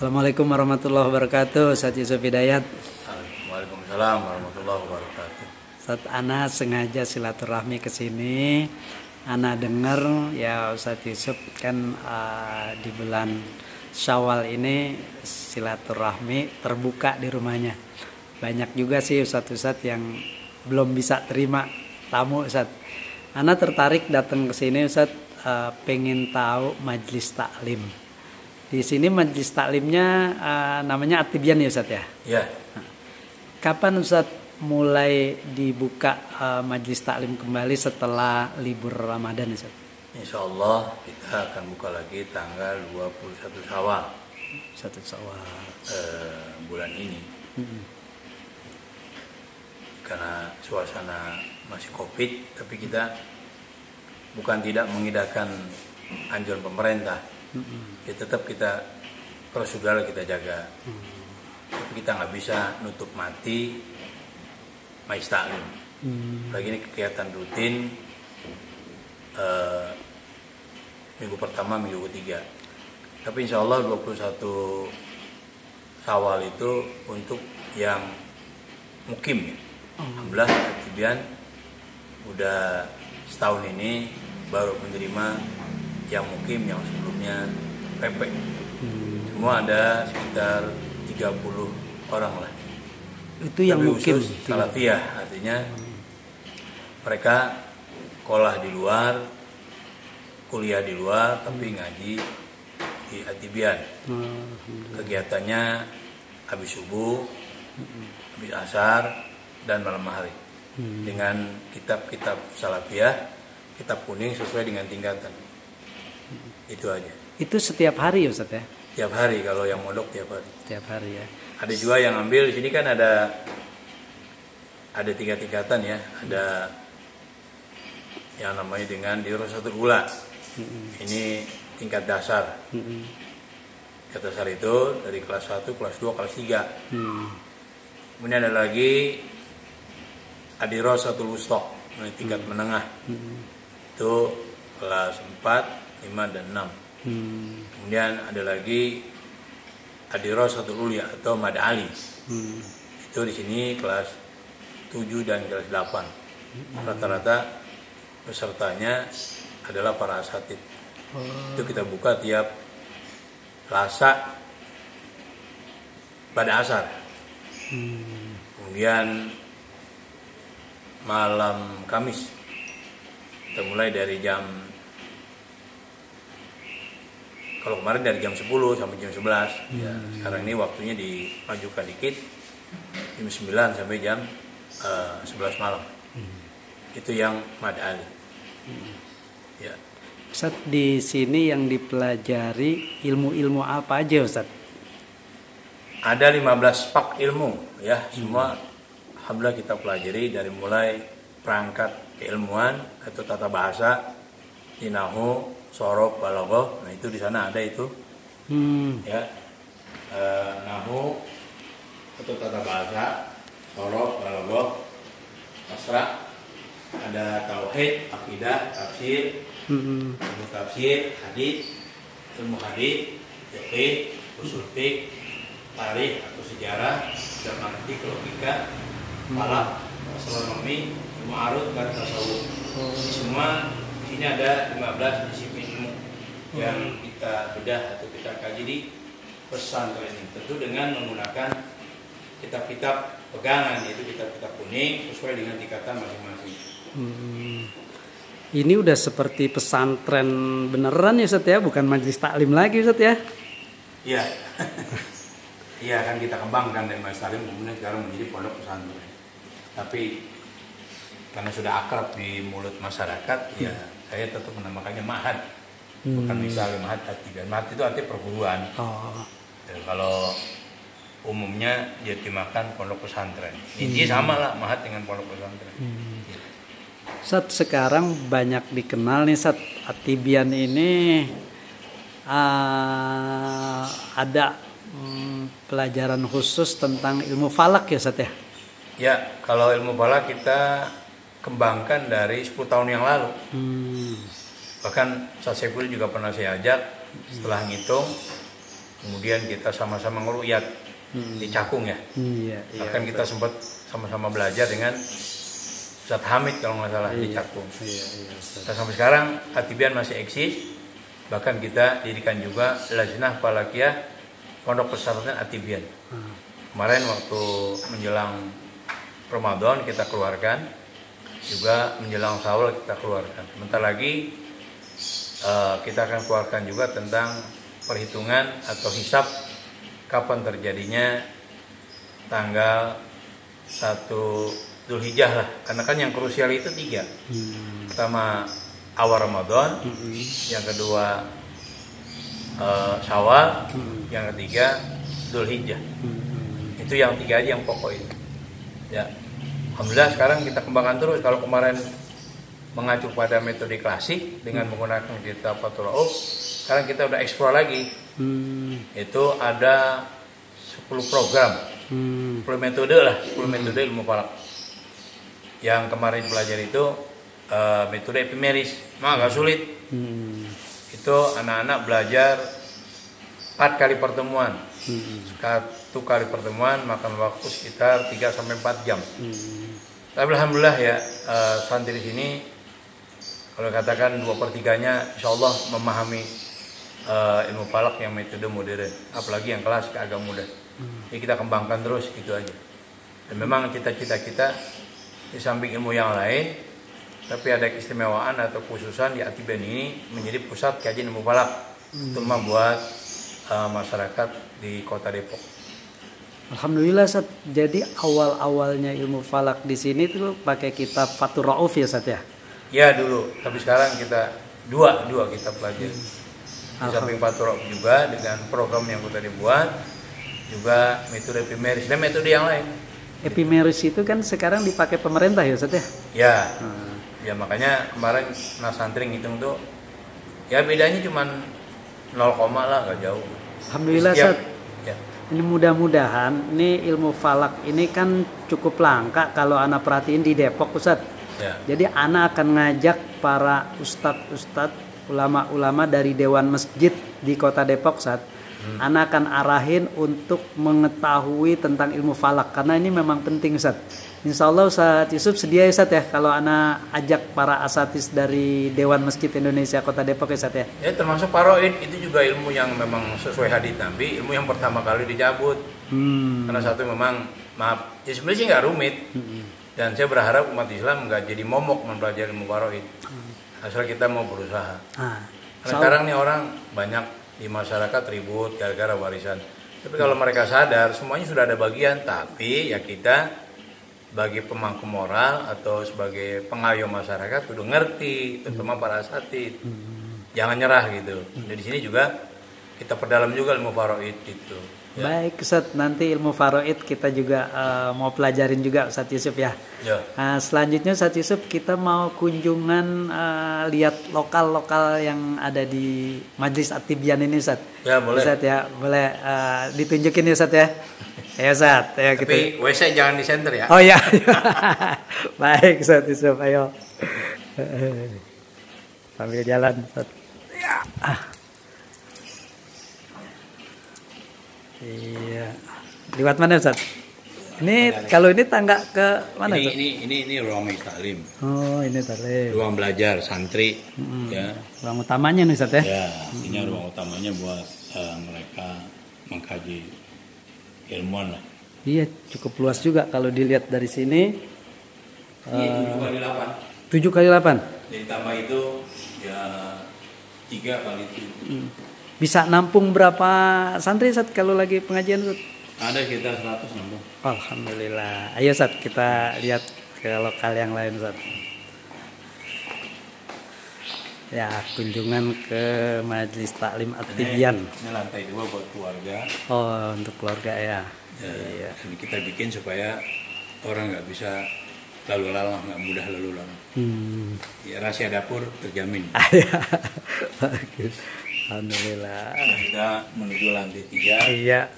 Assalamualaikum warahmatullahi wabarakatuh. Ustaz Yusuf Hidayat. Waalaikumsalam warahmatullahi wabarakatuh. Ustaz, ana sengaja silaturahmi ke sini. Ana dengar ya Ustaz Yusuf kan di bulan Syawal ini silaturahmi terbuka di rumahnya. Banyak juga sih Ustaz-Ustaz yang belum bisa terima tamu Ustaz. Ana tertarik datang ke sini Ustaz, pengen tahu majelis taklim. Di sini majelis taklimnya namanya At-Tibyan ya Ustaz ya? Ya. Kapan Ustaz mulai dibuka majelis taklim kembali setelah libur Ramadan Ustaz? Insya Allah kita akan buka lagi tanggal 21 Syawal. 1 Syawal. Bulan ini. Karena suasana masih Covid, tapi kita bukan tidak mengindahkan anjuran pemerintah. Ya tetap kita prosedural kita jaga. Tapi kita nggak bisa nutup mati majelis taklim. Lagi ini kegiatan rutin minggu pertama, minggu ketiga. Tapi insya Allah 21 Syawal itu untuk yang mukim ya. Alhamdulillah At-Tibyan udah setahun ini baru menerima yang mukim yang sebelumnya PP. Semua ada sekitar 30 orang lah. Itu yang tapi mukim salafiyah, artinya mereka sekolah di luar, kuliah di luar, tapi ngaji di At-Tibyan. Kegiatannya habis subuh, habis asar, dan malam hari. Dengan kitab-kitab salafiyah, kitab kuning sesuai dengan tingkatan. Itu aja. Itu setiap hari ya Ustaz ya? Tiap hari, kalau yang mondok tiap hari. Tiap hari ya. Ada juga yang ambil di sini kan ada 3 tingkatan ya. Ada yang namanya dengan Dirasatul Ula. Ini tingkat dasar. Tingkat dasar itu dari kelas 1, kelas 2, kelas 3. Kemudian ada lagi Ad-Dirasatul Wusta, tingkat menengah. Itu kelas 4, 5 dan 6. Kemudian ada lagi Ad-Dirasatul Ulya atau Mad Ali. Itu di sini kelas 7 dan kelas 8. Rata-rata pesertanya adalah para asatid. Itu kita buka tiap Selasa pada asar. Kemudian malam Kamis kita mulai dari jam, kalau kemarin dari jam 10 sampai jam 11 ya, sekarang ini waktunya dimajukan dikit, jam 9 sampai jam 11 malam. Itu yang Mad Ali. Ya. Ustaz, di sini yang dipelajari ilmu-ilmu apa aja Ustaz? Ada 15 pak ilmu ya, semua alhamdulillah kita pelajari, dari mulai perangkat keilmuan atau tata bahasa, nahwu, sorof, balaghah. Nah itu di sana ada itu. Ya. Nahwu atau tata bahasa, sorof, balaghah, asra, ada tauhid, akidah, tafsir, ilmu tafsir, hadis, ilmu hadis, fiqh, ushul fiqh, tarikh atau sejarah, gramatik, logika, falak, astronomi, ilmu arut dan tasawuf. Semua di sini ada 15 disiplin ilmu yang kita bedah atau kita kaji di pesantren ini. Tentu dengan menggunakan kitab-kitab pegangan, yaitu kitab-kitab kuning sesuai dengan tingkatan masing-masing. Ini udah seperti pesantren beneran ya Ustaz ya, bukan majelis taklim lagi Ustaz ya? Iya. Iya, kan kita kembangkan dari majelis taklim kemudian sekarang menjadi pondok pesantren. Tapi karena sudah akrab di mulut masyarakat, ya saya tetap menamakannya Ma'had. Bukan misalnya Ma'had At-Tibyan. Ma'had itu artinya perguruan. Dan kalau umumnya dia dimakan pondok pesantren. Intinya sama lah Ma'had dengan pondok pesantren. Ustaz, sekarang banyak dikenal nih Ustaz, At-Tibyan ini ada pelajaran khusus tentang ilmu falak ya Ustaz ya? Ya, kalau ilmu falak kita kembangkan dari 10 tahun yang lalu. Bahkan Ustaz Saiful juga pernah saya ajak, setelah ngitung kemudian kita sama-sama ngeruyat di Cakung ya. Iya, iya, Bahkan kita sempat sama-sama belajar dengan Ustadz Hamid kalau nggak salah di Cakung. Iya, iya, Ustaz. Nah, sampai sekarang Atibian masih eksis. Bahkan kita dirikan juga Lajnah Falakiyah Pondok Pesantren Atibian. Kemarin waktu menjelang Ramadan kita keluarkan, juga menjelang Syawal kita keluarkan. Bentar lagi kita akan keluarkan juga tentang perhitungan atau hisab kapan terjadinya tanggal 1 Dzulhijjah lah. Karena kan yang krusial itu 3. Pertama awal Ramadan, yang kedua Syawal, yang ketiga Dzulhijjah. Itu yang 3 aja yang pokok itu. Ya, alhamdulillah sekarang kita kembangkan terus. Kalau kemarin mengacu pada metode klasik dengan menggunakan kitab Fathul Rauf, sekarang kita udah eksplor lagi. Itu ada 10 program, 10 metode lah, 10 metode ilmu falak. Yang kemarin belajar itu metode epimeris, agak sulit. Itu anak-anak belajar 4 kali pertemuan. 1 kali pertemuan makan waktu sekitar 3-4 jam. Tapi alhamdulillah ya, santri di sini kalau katakan 2/3-nya insya Allah memahami ilmu falak yang metode modern, apalagi yang kelas agak mudah. Jadi kita kembangkan terus itu aja. Dan memang cita-cita kita di samping ilmu yang lain, tapi ada keistimewaan atau khususan di Atibian ini menjadi pusat kajian ilmu falak, terutama buat masyarakat di Kota Depok. Alhamdulillah Ustaz. Jadi awal-awalnya ilmu falak di sini tuh pakai kitab Fathul Rauf ya Ustaz ya? Ya dulu, tapi sekarang kita dua kita pelajari. Di samping Fathul Rauf juga dengan program yang kita dibuat, juga metode epimeris dan metode yang lain. Epimeris itu kan sekarang dipakai pemerintah ya Ustaz ya? Ya, ya makanya kemarin Mas Santri ngitung tuh, ya bedanya cuman 0, lah, gak jauh. Alhamdulillah Ustaz. Ya. Ini mudah-mudahan ini ilmu falak ini kan cukup langka kalau anak perhatiin di Depok Ustaz. Ya. Jadi anak akan ngajak para ustadz, ulama-ulama dari Dewan Masjid di Kota Depok Ustaz. Anak akan arahin untuk mengetahui tentang ilmu falak karena ini memang penting Ustaz. Insya Allah Ustaz Yusuf sedia ya Ustaz ya kalau anak ajak para asatis dari Dewan Masjid Indonesia Kota Depok ya Ustaz ya. Ya termasuk paroid itu juga ilmu yang memang sesuai hadits Nabi, ilmu yang pertama kali dicabut. Karena satu memang maaf, ya sebenarnya sih nggak rumit. Dan saya berharap umat Islam nggak jadi momok mempelajari ilmu paroid. Asal kita mau berusaha. Karena sekarang nih orang banyak di masyarakat ribut gara-gara warisan. Tapi kalau mereka sadar semuanya sudah ada bagian, tapi ya kita sebagai pemangku moral atau sebagai pengayom masyarakat kudu ngerti, terutama para asatid. Jangan nyerah gitu. Dan di sini juga kita perdalam juga ilmu faraid itu. Ya. Baik Ustaz, nanti ilmu faraid kita juga mau pelajarin juga Ustaz Yusuf ya. Ya. Selanjutnya Ustaz Yusuf kita mau kunjungan lihat lokal-lokal yang ada di Majelis Atibian ini Ustaz. Ya boleh. Ustaz ya, boleh ditunjukin ya Ustaz ya. Ya Ustaz, ya tapi gitu. WC jangan di center ya. Oh ya. Baik Ustaz Yusuf, ayo. Sambil jalan Ustaz. Ya. Iya. Lewat mana Ustaz? Ini kalau ini tangga ke mana Ustaz? Ini ruang taklim. Oh, ini taklim. Ruang belajar santri ya. Ruang utamanya nih Ustaz ya. Ya, ini ruang utamanya buat mereka mengkaji ilmuwan lah. Iya, cukup luas juga kalau dilihat dari sini. Ini 7 kali 8. 7 kali 8. Ditambah itu ya 3 kali 7. Bisa nampung berapa santri Ustaz kalau lagi pengajian Ustaz? Ada sekitar 100 nampung. Alhamdulillah. Ayo Ustaz kita lihat ke lokal yang lain Ustaz. Ya, kunjungan ke Majelis Taklim Atibian. Ini lantai 2 buat keluarga. Oh, untuk keluarga ya. Iya. Ini kita bikin supaya orang nggak bisa lalu lalang, nggak mudah lalu lalang. Ya, rahasia dapur terjamin. Bagus. Alhamdulillah. Kita menuju lantai 3. Iya.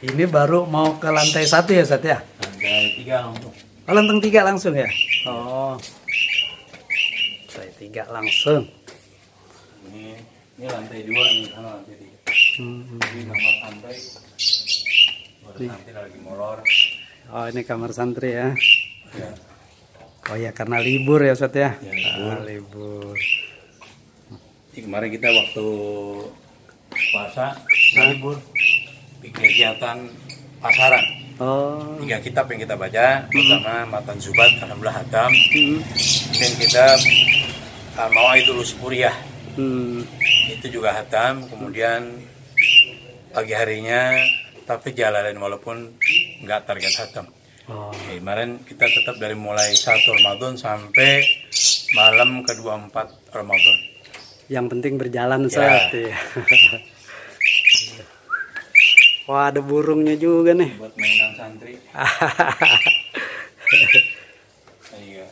Ini baru mau ke lantai 1 ya Ustaz ya? Lantai 3 langsung. Oh, lantai 3 langsung ya? Oh. Lantai 3 langsung. Ini lantai 2 nih, karena lantai 3. Ini kamar santri. Santri lagi molor. Oh, ini kamar santri ya. Ya. Oh ya, karena libur ya Ustaz ya. Ya, libur. Libur. Ini kemarin kita waktu puasa libur, bikin kegiatan pasaran. Oh. 3 kitab yang kita baca, pertama Matan Zubat, alhamdulillah hatam. Dan kita Mawaidul Usburiyah, itu juga hatam. Kemudian pagi harinya tapi Jalalain walaupun nggak target hatam. Oh. Kemarin kita tetap dari mulai 1 Ramadan sampai malam ke-24 Ramadan. Yang penting berjalan Ustaz. Ya. Wah, ada burungnya juga nih. Buat mainan santri. Iya.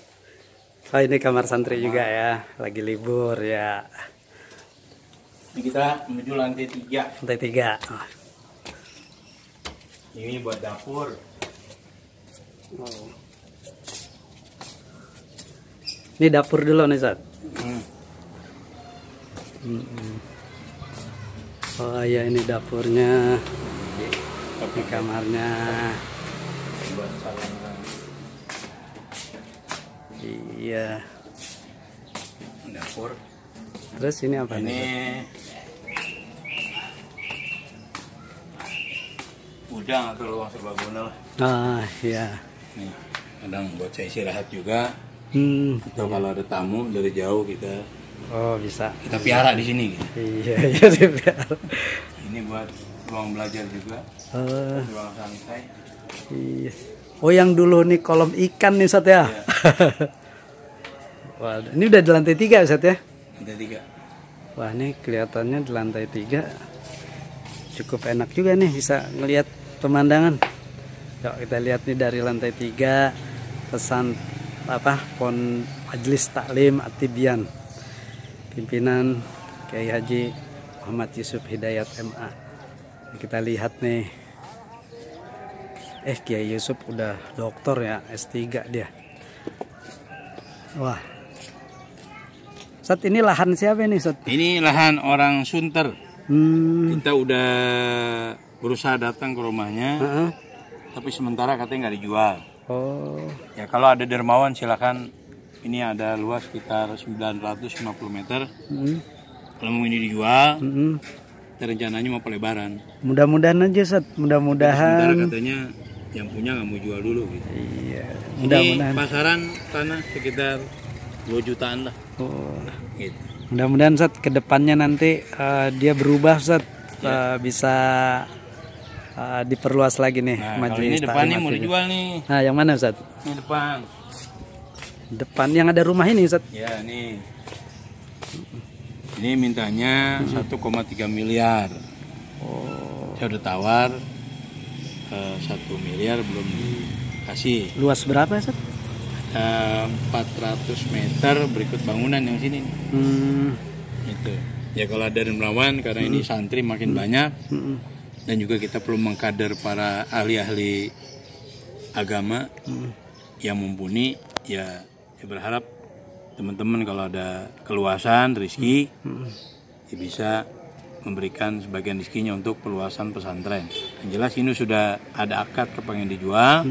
Oh, ini kamar santri juga ya, lagi libur ya. Ini kita menuju lantai 3. Lantai 3. Oh. Ini buat dapur. Oh. Ini dapur dulu nih Ustaz. Oh ya, ini dapurnya. Ini kamarnya. Buat salaman. Iya. Dapur. Terus ini apa Ini nih? udang atau ruang serbaguna lah. Ah, iya. Nih, kadang buat saya istirahat juga. Atau kalau ada tamu dari jauh Oh, bisa. kita piara di sini. Gitu. Iya, iya biar. Ini buat ruang belajar juga. Ruang santai. Iya. Oh, yang dulu nih kolam ikan nih Ustaz ya. Iya. Wah, ini udah di lantai 3 Ustaz ya. Lantai 3. Wah, ini kelihatannya di lantai 3 cukup enak juga nih, bisa ngelihat pemandangan. Yuk kita lihat nih dari lantai 3 pesan Pon Majelis Taklim At-Tibyan, pimpinan Kiai Haji Muhammad Yusuf Hidayat MA. Kita lihat nih, Kiai Yusuf udah doktor ya, S3 dia. Wah, Ustaz, ini lahan siapa ini Ustaz? Ini lahan orang Sunter. Kita udah berusaha datang ke rumahnya, tapi sementara katanya nggak dijual. Oh. Ya kalau ada dermawan silakan. Ini ada luas sekitar 950 meter. Kalau mau ini dijual, rencananya mau pelebaran. Mudah-mudahan aja Ustaz, mudah-mudahan. Sementara katanya yang punya nggak mau jual dulu gitu. Iya. Ini Mudah-mudahan. pasaran tanah sekitar 2 jutaan lah. Oh. Gitu. Mudah-mudahan Ustaz kedepannya nanti dia berubah Ustaz, bisa diperluas lagi nih. Nah, Majelis kalau ini depannya Taklim mau At-Tibyan. dijual nih. Nah, yang mana Ustaz? Ini depan. Depan yang ada rumah ini Ustaz. Ya nih. Ini mintanya 1,3 miliar. Oh. Saya udah tawar 1 miliar belum dikasih. Luas berapa Ustaz? 400 meter berikut bangunan yang sini. Itu. Ya kalau ada dermawan karena ini santri makin banyak. Dan juga kita perlu mengkader para ahli-ahli agama yang mumpuni. Ya saya berharap teman-teman kalau ada keluasan rezeki ya bisa memberikan sebagian rezekinya untuk perluasan pesantren. Yang jelas ini sudah ada akad kepengen dijual.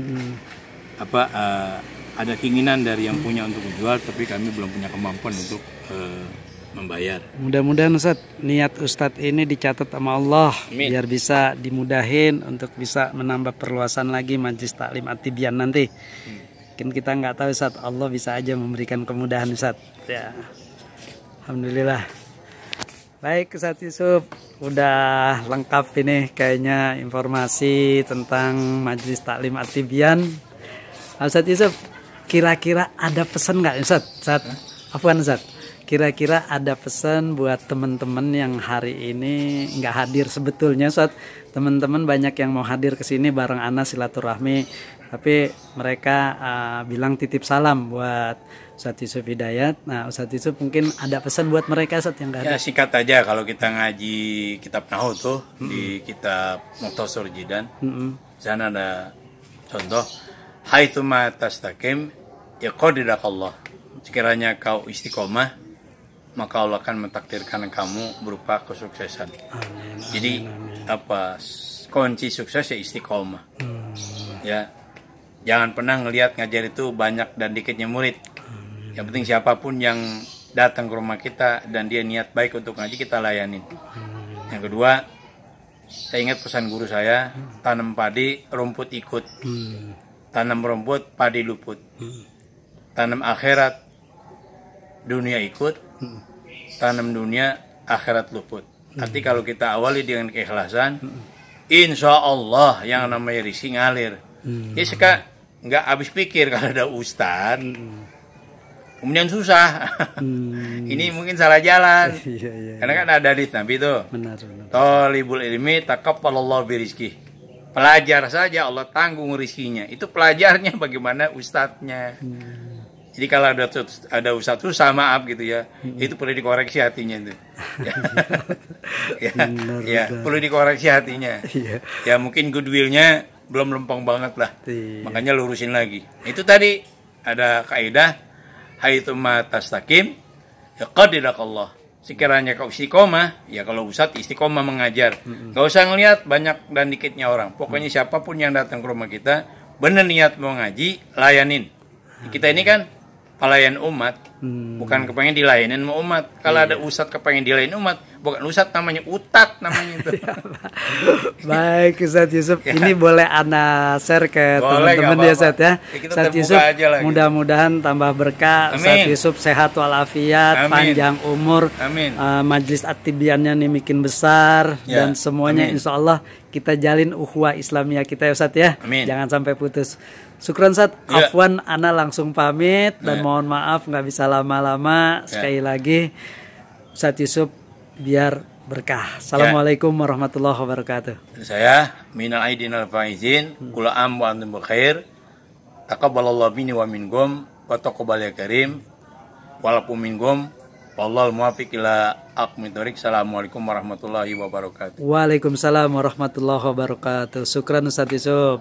Ada keinginan dari yang punya untuk dijual, tapi kami belum punya kemampuan untuk membayar. Mudah-mudahan Ustaz, niat Ustadz ini dicatat sama Allah. Amin. Biar bisa dimudahin untuk bisa menambah perluasan lagi Majelis Taklim At-Tibyan nanti. Mungkin kita nggak tahu Ustaz, Allah bisa aja memberikan kemudahan Ustaz. Ya. Alhamdulillah. Baik Ustaz Yusuf, udah lengkap ini kayaknya informasi tentang Majelis Taklim At-Tibyan. Ustaz Yusuf, kira-kira ada pesan nggak Ustaz? Afwan Ustaz, kira-kira ada pesan buat teman-teman yang hari ini nggak hadir sebetulnya Ustaz? Teman-teman banyak yang mau hadir ke sini bareng Ana silaturahmi, tapi mereka bilang titip salam buat Ustaz Yusuf Hidayat. Nah, Ustaz Yusuf mungkin ada pesan buat mereka Ustaz yang nggak Ya ada. singkat aja, kalau kita ngaji kitab Nahwu tuh di kitab Mukhtasar Jidan, sana ada contoh, haitsuma tastaqim yaqdirak Allah. Sekiranya kau istiqomah, maka Allah akan mentakdirkan kamu berupa kesuksesan. Amin. Jadi apa kunci sukses ya istiqomah. Ya, jangan pernah ngelihat ngajar itu banyak dan dikitnya murid. Yang penting siapapun yang datang ke rumah kita dan dia niat baik untuk ngaji, kita layanin. Yang kedua, saya ingat pesan guru saya, tanam padi rumput ikut, tanam rumput padi luput, tanam akhirat dunia ikut, tanam dunia akhirat luput. Nanti kalau kita awali dengan keikhlasan, insya Allah yang namanya rezeki ngalir. Ya suka nggak habis pikir kalau ada ustad, kemudian susah. Ini mungkin salah jalan. Karena kan ada hadits Nabi itu. Benar. Thalibul ilmi taqabbalallahu birizki. Pelajar saja Allah tanggung rizkinya. Itu pelajarnya, bagaimana ustadznya. Jadi kalau ada ustadz susah, maaf gitu ya, itu perlu dikoreksi hatinya itu. Ya, perlu dikoreksi hatinya. Ya mungkin goodwillnya belum lempeng banget lah. Makanya lurusin lagi. Itu tadi ada kaidah haitsuma tastaqim yaqdirakallah. Sekiranya kau istiqomah, ya kalau ustadz istiqomah mengajar. Gak usah ngelihat banyak dan dikitnya orang. Pokoknya siapapun yang datang ke rumah kita, benar niat mau ngaji, layanin. Kita ini kan pelayan umat, bukan kepengen dilayanin sama umat. Kalau ada ustadz kepengen dilayanin umat, bukan ustadz, namanya utat namanya itu. Baik Ustadz Yusuf, ini boleh Ana share ke teman-teman ya Ustadz ya. Ustadz Yusuf, mudah-mudahan tambah berkah. Ustadz Yusuf sehat walafiat, panjang umur, majlis at-tibyannya nih makin besar, dan semuanya insya Allah kita jalin ukhuwah Islamiyah kita ya Ustadz ya. Jangan sampai putus. Syukran Ustadz, afwan Ana langsung pamit dan mohon maaf nggak bisa lama-lama. Sekali lagi Ustadz Yusuf biar berkah. Assalamualaikum warahmatullahi wabarakatuh. Saya minal aidin wal faizin, kula am wa antum bikhair. Taqabbalallahu minni wa minkum wa taqabbal ya karim. Walakum minkum wallahul muwaffiq ila aqwamit thoriq. Assalamualaikum warahmatullahi wabarakatuh. Waalaikumsalam warahmatullahi wabarakatuh. Syukran Ustadz Yusuf.